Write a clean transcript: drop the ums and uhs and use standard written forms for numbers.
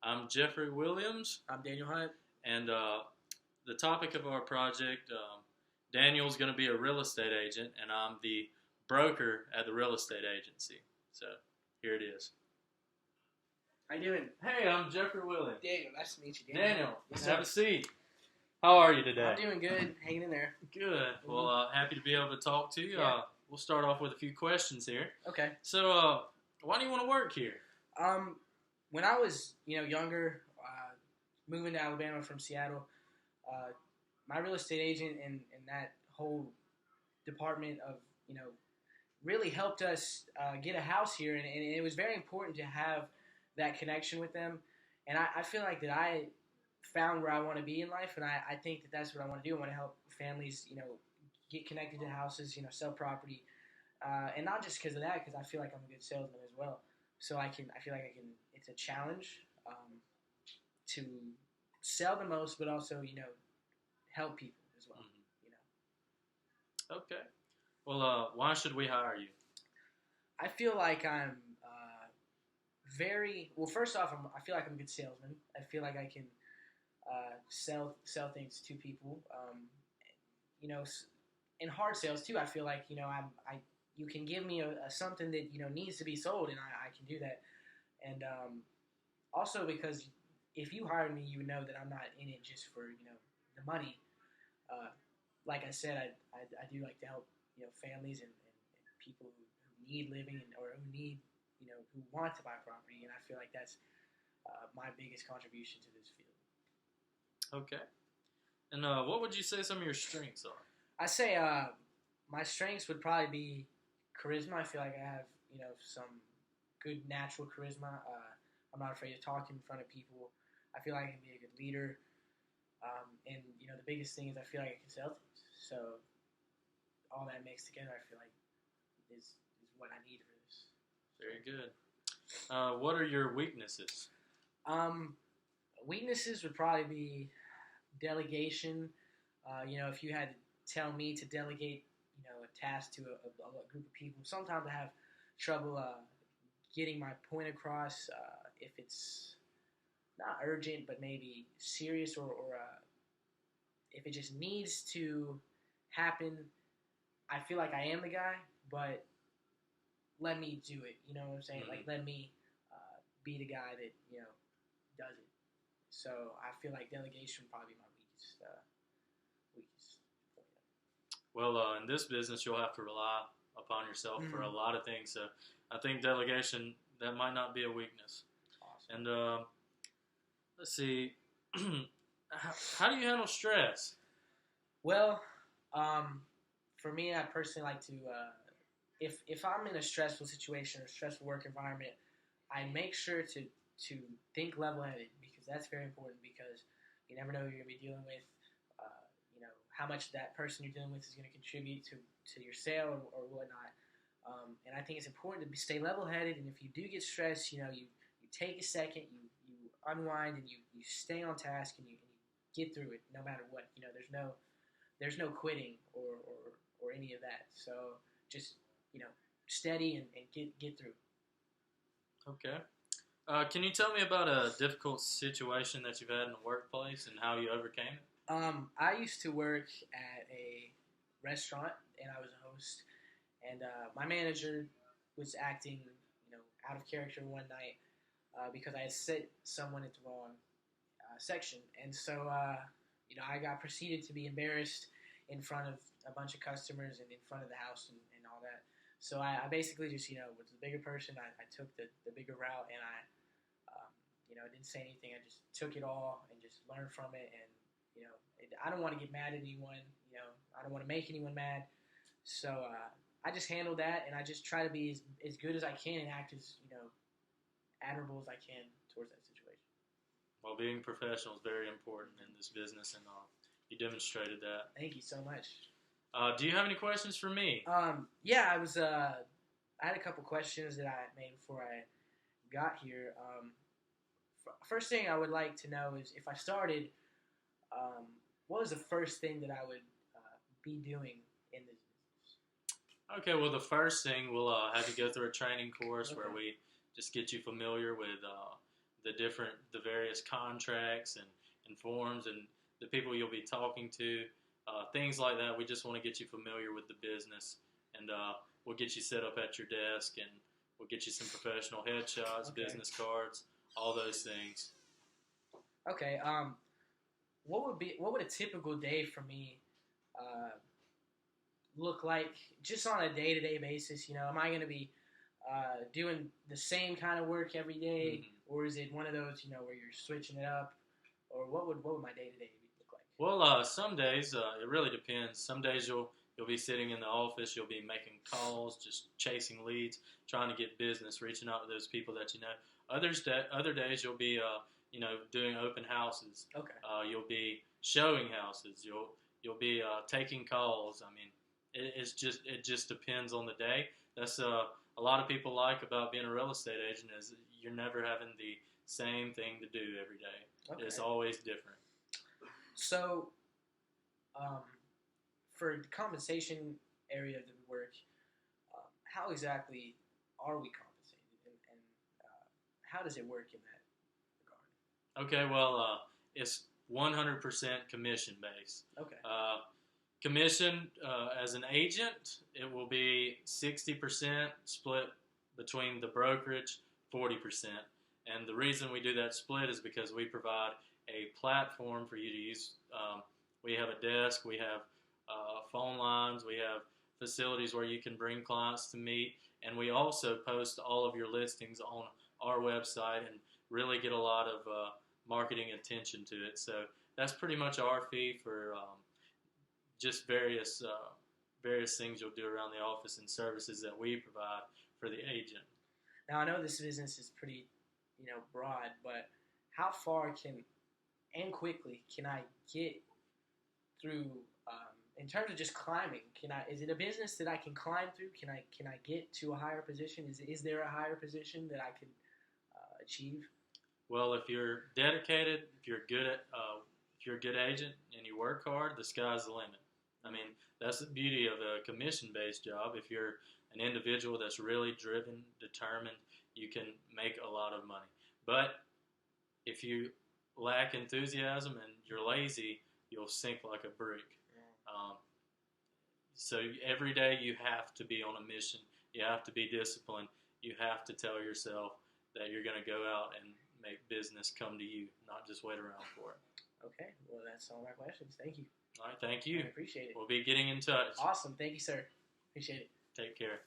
I'm Jeffrey Williams, I'm Daniel Hunt. and the topic of our project, Daniel's going to be a real estate agent, and I'm the broker at the real estate agency. So here it is. How you doing? Hey, I'm Jeffrey Williams. Daniel, nice to meet you, Daniel. Daniel, Yes, have sir. a seat. How are you today? I'm doing good, hanging in there. Good. Well, happy to be able to talk to you. Yeah. We'll start off with a few questions here. Okay. So, why do you want to work here? When I was, younger, moving to Alabama from Seattle, my real estate agent and that whole department of, really helped us get a house here, and it was very important to have that connection with them. And I feel like that I found where I want to be in life, and I think that that's what I want to do. I want to help families, get connected to houses, sell property, and not just because of that, because I feel like I'm a good salesman as well. So I feel like I can. It's a challenge to sell the most, but also help people as well. Okay. Well, why should we hire you? I feel like I'm very well. First off, I feel like I'm a good salesman. I feel like I can sell things to people. In hard sales too, I feel like you can give me a something that needs to be sold, and I can do that. And also because if you hired me, you would know that I'm not in it just for the money. Like I said, I do like to help families and people who need living or who need who want to buy property, and I feel like that's my biggest contribution to this field. Okay. And what would you say some of your strengths are? I say my strengths would probably be charisma. I feel like I have some good natural charisma. I'm not afraid to talk in front of people. I feel like I can be a good leader. And the biggest thing is I feel like I can sell things. So all that mixed together, I feel like is what I need for this. Very good. What are your weaknesses? Weaknesses would probably be delegation. If you had to tell me to delegate, a task to a group of people, sometimes I have trouble getting my point across. If it's not urgent, but maybe serious, or if it just needs to happen, I feel like I am the guy, but let me do it. You know what I'm saying? Mm-hmm. Like, let me be the guy that does it. So I feel like delegation would probably be my weakest point. Well, in this business, you'll have to rely upon yourself for a lot of things. So I think delegation, that might not be a weakness. Awesome. And let's see, how do you handle stress? Well, for me, I personally like to, if I'm in a stressful situation or stressful work environment, I make sure to think level-headed, because that's very important, because you never know who you're going to be dealing with, how much that person you're dealing with is going to contribute to your sale or whatnot. And I think it's important to stay level-headed, and if you do get stressed, you take a second, you unwind, and you stay on task, and you get through it no matter what. There's no quitting or any of that. So just steady and get through. Okay. Can you tell me about a difficult situation that you've had in the workplace and how you overcame it? I used to work at a restaurant, and I was a host, and my manager was acting out of character one night because I had set someone at the wrong section, and so I got proceeded to be embarrassed in front of a bunch of customers and in front of the house and all that. So I basically just was the bigger person. I took the bigger route, and I didn't say anything. I just took it all and just learned from it. And I don't want to get mad at anyone. I don't want to make anyone mad. So I just handle that, and I just try to be as good as I can and act as admirable as I can towards that situation. Well, being professional is very important in this business, and you demonstrated that. Thank you so much. Do you have any questions for me? Yeah, I had a couple questions that I made before I got here. First thing I would like to know is, if I started, what was the first thing that I would be doing in this business? Okay, well, the first thing, we'll have you go through a training course where Okay. we just get you familiar with the various contracts and forms and the people you'll be talking to, things like that. We just want to get you familiar with the business, and we'll get you set up at your desk, and we'll get you some professional headshots, Okay. business cards, all those things. Okay. What would a typical day for me look like, just on a day-to-day basis? Am I going to be doing the same kind of work every day, or is it one of those where you're switching it up, or what would my day-to-day look like? Well, some days it really depends. Some days you'll be sitting in the office, you'll be making calls, just chasing leads, trying to get business, reaching out to those people that you know. Other days you'll be doing open houses. Okay. You'll be showing houses. You'll be taking calls. I mean, it just depends on the day. That's a lot of people like about being a real estate agent is you're never having the same thing to do every day. Okay. It's always different. So, for the compensation area of the work, how exactly are we compensated, and how does it work in that regard? Okay, well, it's 100% commission based. Okay. Commission as an agent, it will be 60% split between the brokerage, 40%. And the reason we do that split is because we provide a platform for you to use. We have a desk, we have phone lines, we have facilities where you can bring clients to meet, and we also post all of your listings on our website and really get a lot of marketing attention to it. So that's pretty much our fee for just various things you'll do around the office and services that we provide for the agent. Now, I know this business is pretty, broad, but how far and quickly can I get through, in terms of just climbing? Is it a business that I can climb through? Can I get to a higher position? Is there a higher position that I can achieve? Well, if you're dedicated, if you're a good agent and you work hard, the sky's the limit. I mean, that's the beauty of a commission-based job. If you're an individual that's really driven, determined, you can make a lot of money. But if you lack enthusiasm and you're lazy, you'll sink like a brick. So every day you have to be on a mission. You have to be disciplined. You have to tell yourself that you're going to go out and make business come to you, not just wait around for it. Okay, well, that's all my questions. Thank you. All right, thank you. I appreciate it. We'll be getting in touch. Awesome. Thank you, sir. Appreciate it. Take care.